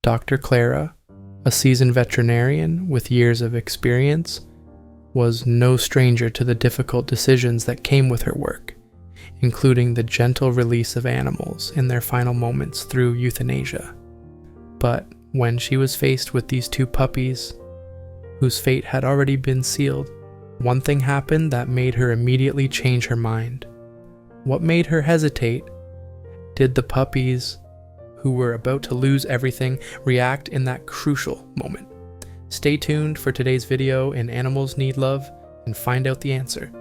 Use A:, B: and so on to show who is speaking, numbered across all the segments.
A: Dr. Clara, a seasoned veterinarian with years of experience, was no stranger to the difficult decisions that came with her work, including the gentle release of animals in their final moments through euthanasia. But when she was faced with these two puppies, whose fate had already been sealed, one thing happened that made her immediately change her mind. What made her hesitate? Did the puppies, who were about to lose everything, react in that crucial moment? Stay tuned for today's video in Animals Need Love and find out the answer.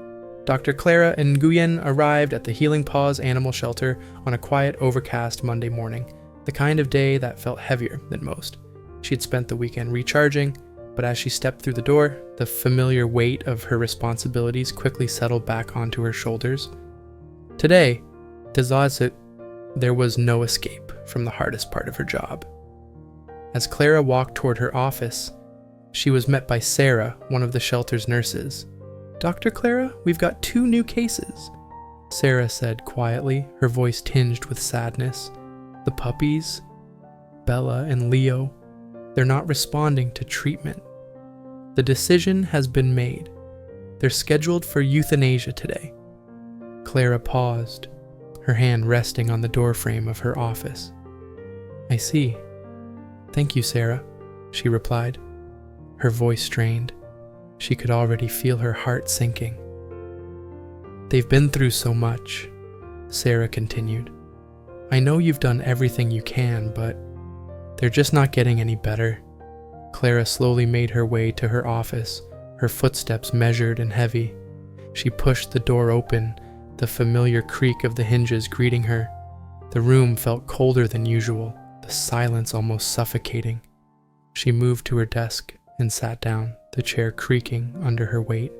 A: Dr. Clara and Nguyen arrived at the Healing Paws Animal Shelter on a quiet, overcast Monday morning, the kind of day that felt heavier than most. She had spent the weekend recharging, but as she stepped through the door, the familiar weight of her responsibilities quickly settled back onto her shoulders. Today, there was no escape from the hardest part of her job. As Clara walked toward her office, she was met by Sarah, one of the shelter's nurses. "Dr. Clara, we've got 2 new cases," Sarah said quietly, her voice tinged with sadness. "The puppies, Bella and Leo, they're not responding to treatment. The decision has been made. They're scheduled for euthanasia today." Clara paused, her hand resting on the doorframe of her office. "I see. Thank you, Sarah," she replied, her voice strained. She could already feel her heart sinking. "They've been through so much," Sarah continued. "I know you've done everything you can, but they're just not getting any better." Clara slowly made her way to her office, her footsteps measured and heavy. She pushed the door open, the familiar creak of the hinges greeting her. The room felt colder than usual, the silence almost suffocating. She moved to her desk and sat down, the chair creaking under her weight.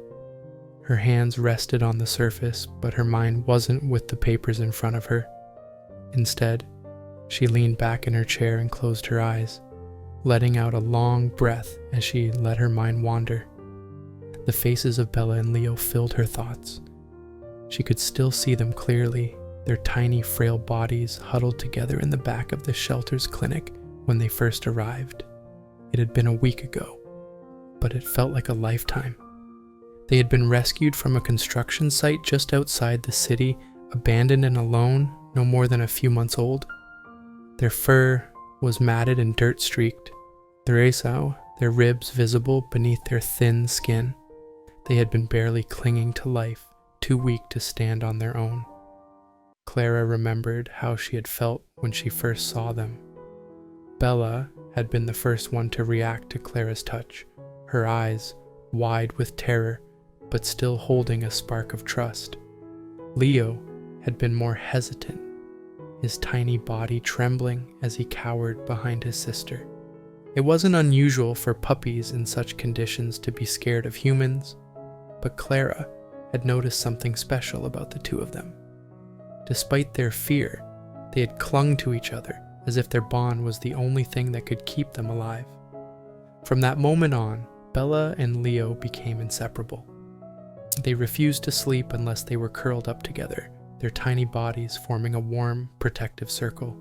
A: Her hands rested on the surface, but her mind wasn't with the papers in front of her. Instead, she leaned back in her chair and closed her eyes, letting out a long breath as she let her mind wander. The faces of Bella and Leo filled her thoughts. She could still see them clearly, their tiny, frail bodies huddled together in the back of the shelter's clinic when they first arrived. It had been a week ago, but it felt like a lifetime. They had been rescued from a construction site just outside the city, abandoned and alone, no more than a few months old. Their fur was matted and dirt-streaked, their ribs visible beneath their thin skin. They had been barely clinging to life, too weak to stand on their own. Clara remembered how she had felt when she first saw them. Bella had been the first one to react to Clara's touch, her eyes wide with terror, but still holding a spark of trust. Leo had been more hesitant, his tiny body trembling as he cowered behind his sister. It wasn't unusual for puppies in such conditions to be scared of humans, but Clara had noticed something special about the 2 of them. Despite their fear, they had clung to each other as if their bond was the only thing that could keep them alive. From that moment on, Bella and Leo became inseparable. They refused to sleep unless they were curled up together, their tiny bodies forming a warm, protective circle.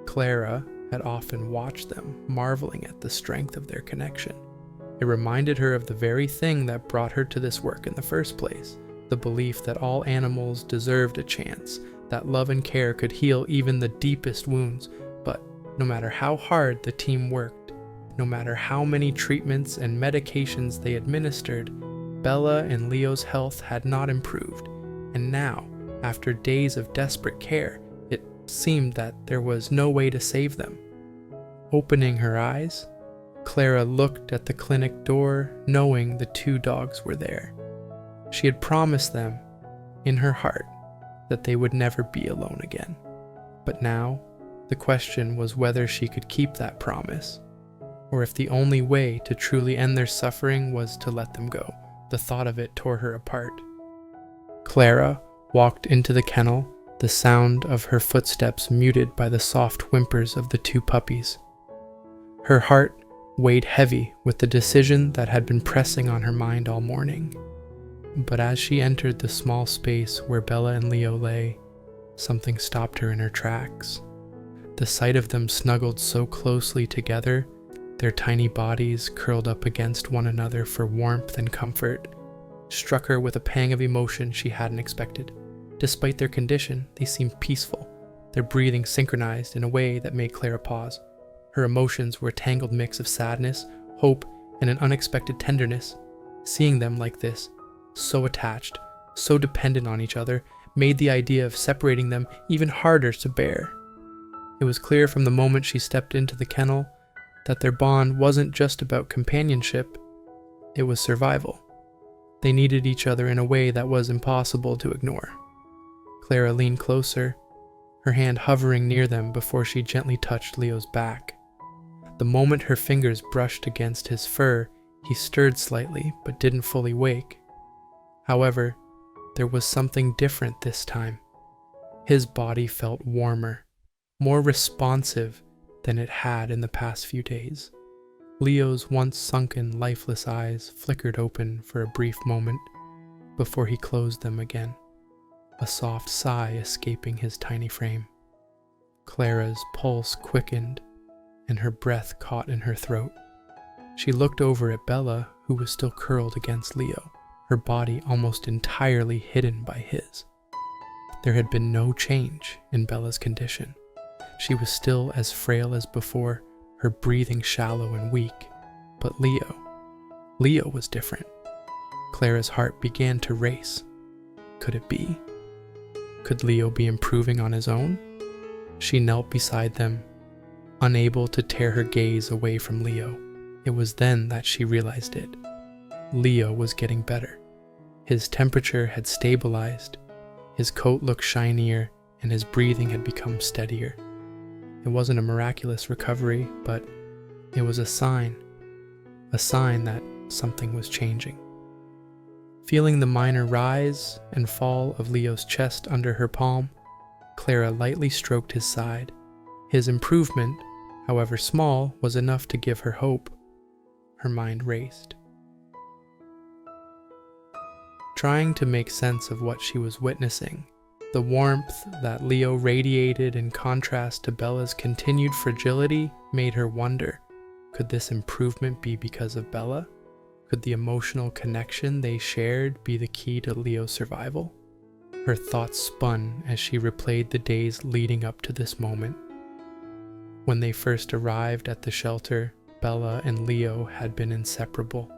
A: Clara had often watched them, marveling at the strength of their connection. It reminded her of the very thing that brought her to this work in the first place, the belief that all animals deserved a chance, that love and care could heal even the deepest wounds. But no matter how hard the team worked, no matter how many treatments and medications they administered, Bella and Leo's health had not improved. And now, after days of desperate care, it seemed that there was no way to save them. Opening her eyes, Clara looked at the clinic door, knowing the 2 dogs were there. She had promised them, in her heart, that they would never be alone again. But now, the question was whether she could keep that promise, or if the only way to truly end their suffering was to let them go. The thought of it tore her apart. Clara walked into the kennel, the sound of her footsteps muted by the soft whimpers of the 2 puppies. Her heart weighed heavy with the decision that had been pressing on her mind all morning. But as she entered the small space where Bella and Leo lay, something stopped her in her tracks. The sight of them snuggled so closely together, their tiny bodies curled up against one another for warmth and comfort, struck her with a pang of emotion she hadn't expected. Despite their condition, they seemed peaceful, their breathing synchronized in a way that made Clara pause. Her emotions were a tangled mix of sadness, hope, and an unexpected tenderness. Seeing them like this, so attached, so dependent on each other, made the idea of separating them even harder to bear. It was clear from the moment she stepped into the kennel that their bond wasn't just about companionship, it was survival. They needed each other in a way that was impossible to ignore. Clara leaned closer, her hand hovering near them before she gently touched Leo's back. The moment her fingers brushed against his fur, he stirred slightly but didn't fully wake. However, there was something different this time. His body felt warmer, more responsive than it had in the past few days. Leo's once sunken, lifeless eyes flickered open for a brief moment before he closed them again, a soft sigh escaping his tiny frame. Clara's pulse quickened, and her breath caught in her throat. She looked over at Bella, who was still curled against Leo, her body almost entirely hidden by his. There had been no change in Bella's condition. She was still as frail as before, her breathing shallow and weak. But Leo was different. Clara's heart began to race. Could it be? Could Leo be improving on his own? She knelt beside them, unable to tear her gaze away from Leo. It was then that she realized it. Leo was getting better. His temperature had stabilized, his coat looked shinier, and his breathing had become steadier. It wasn't a miraculous recovery, but it was a sign that something was changing. Feeling the minor rise and fall of Leo's chest under her palm, Clara lightly stroked his side. His improvement, however small, was enough to give her hope. Her mind raced, trying to make sense of what she was witnessing. The warmth that Leo radiated in contrast to Bella's continued fragility made her wonder, could this improvement be because of Bella? Could the emotional connection they shared be the key to Leo's survival? Her thoughts spun as she replayed the days leading up to this moment. When they first arrived at the shelter, Bella and Leo had been inseparable.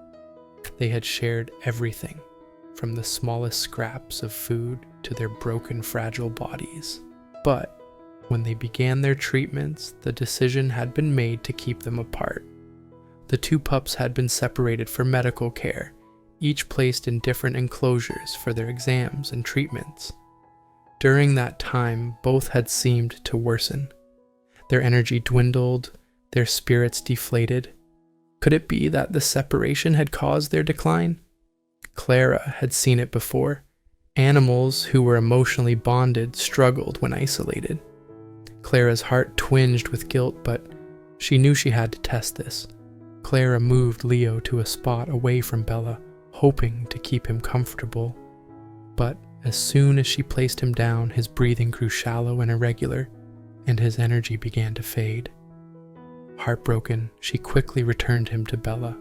A: They had shared everything, from the smallest scraps of food to their broken, fragile bodies. But when they began their treatments, the decision had been made to keep them apart. The two pups had been separated for medical care, each placed in different enclosures for their exams and treatments. During that time, both had seemed to worsen. Their energy dwindled, their spirits deflated. Could it be that the separation had caused their decline? Clara had seen it before. Animals who were emotionally bonded struggled when isolated. Clara's heart twinged with guilt, but she knew she had to test this. Clara moved Leo to a spot away from Bella, hoping to keep him comfortable. But as soon as she placed him down, his breathing grew shallow and irregular, and his energy began to fade. Heartbroken, she quickly returned him to Bella.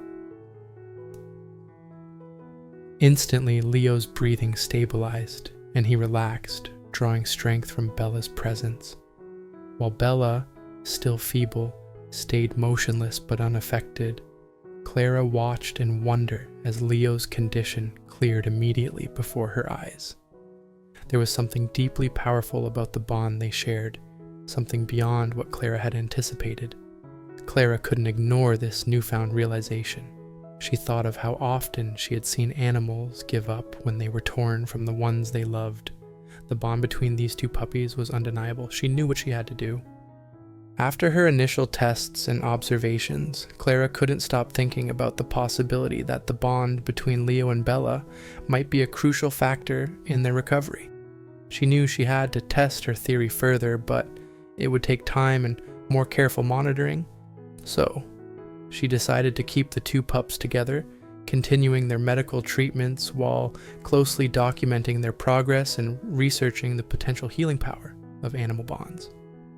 A: Instantly, Leo's breathing stabilized, and he relaxed, drawing strength from Bella's presence. While Bella, still feeble, stayed motionless but unaffected, Clara watched in wonder as Leo's condition cleared immediately before her eyes. There was something deeply powerful about the bond they shared, something beyond what Clara had anticipated. Clara couldn't ignore this newfound realization. She thought of how often she had seen animals give up when they were torn from the ones they loved. The bond between these two puppies was undeniable. She knew what she had to do. After her initial tests and observations, Clara couldn't stop thinking about the possibility that the bond between Leo and Bella might be a crucial factor in their recovery. She knew she had to test her theory further, but it would take time and more careful monitoring. So, she decided to keep the two pups together, continuing their medical treatments while closely documenting their progress and researching the potential healing power of animal bonds.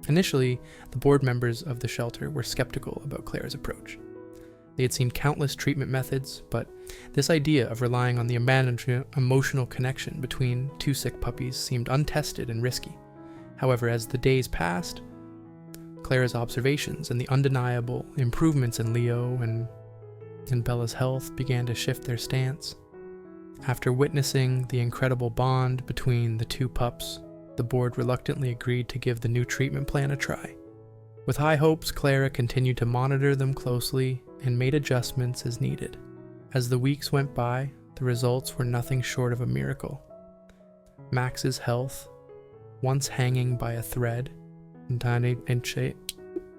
A: Initially, the board members of the shelter were skeptical about Clara's approach. They had seen countless treatment methods, but this idea of relying on the emotional connection between two sick puppies seemed untested and risky. However, as the days passed, Clara's observations and the undeniable improvements in Leo and Bella's health began to shift their stance. After witnessing the incredible bond between the two pups, the board reluctantly agreed to give the new treatment plan a try. With high hopes, Clara continued to monitor them closely and made adjustments as needed. As the weeks went by, the results were nothing short of a miracle. Max's health, once hanging by a thread,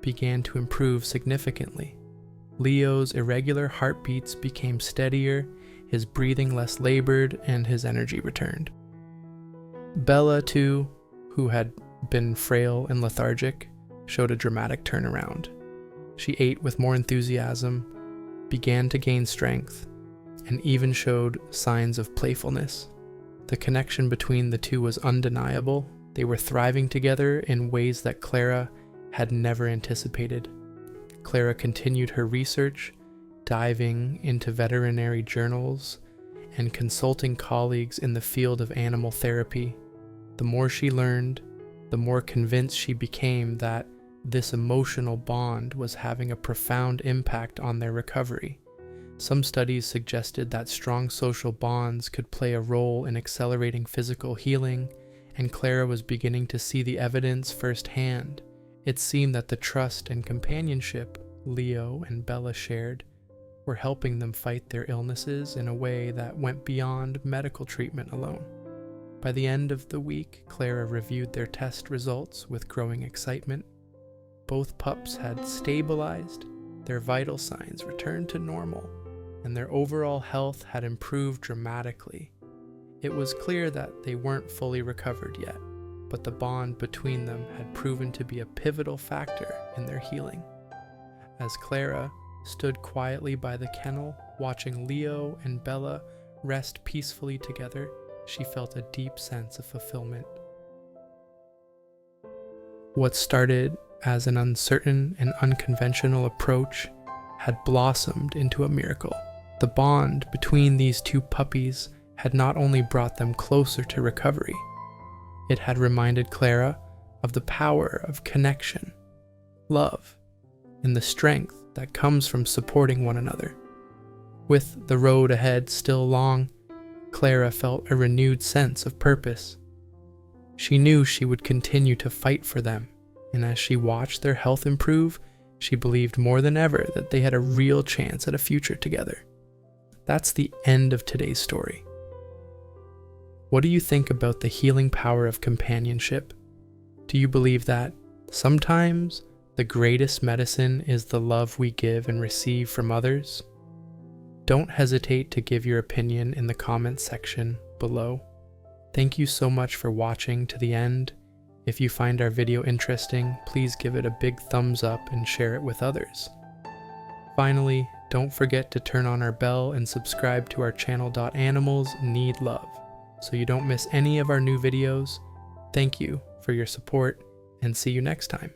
A: began to improve significantly. Leo's irregular heartbeats became steadier, his breathing less labored, and his energy returned. Bella, too, who had been frail and lethargic, showed a dramatic turnaround. She ate with more enthusiasm, began to gain strength, and even showed signs of playfulness. The connection between the two was undeniable. They were thriving together in ways that Clara had never anticipated. Clara continued her research, diving into veterinary journals and consulting colleagues in the field of animal therapy. The more she learned, the more convinced she became that this emotional bond was having a profound impact on their recovery. Some studies suggested that strong social bonds could play a role in accelerating physical healing, and Clara was beginning to see the evidence firsthand. It seemed that the trust and companionship Leo and Bella shared were helping them fight their illnesses in a way that went beyond medical treatment alone. By the end of the week, Clara reviewed their test results with growing excitement. Both pups had stabilized, their vital signs returned to normal, and their overall health had improved dramatically. It was clear that they weren't fully recovered yet, but the bond between them had proven to be a pivotal factor in their healing. As Clara stood quietly by the kennel, watching Leo and Bella rest peacefully together, she felt a deep sense of fulfillment. What started as an uncertain and unconventional approach had blossomed into a miracle. The bond between these two puppies had not only brought them closer to recovery, it had reminded Clara of the power of connection, love, and the strength that comes from supporting one another. With the road ahead still long, Clara felt a renewed sense of purpose. She knew she would continue to fight for them, and as she watched their health improve, she believed more than ever that they had a real chance at a future together. That's the end of today's story. What do you think about the healing power of companionship? Do you believe that sometimes the greatest medicine is the love we give and receive from others? Don't hesitate to give your opinion in the comments section below. Thank you so much for watching to the end. If you find our video interesting, please give it a big thumbs up and share it with others. Finally, don't forget to turn on our bell and subscribe to our channel. Animals Need Love, so you don't miss any of our new videos. Thank you for your support, and see you next time.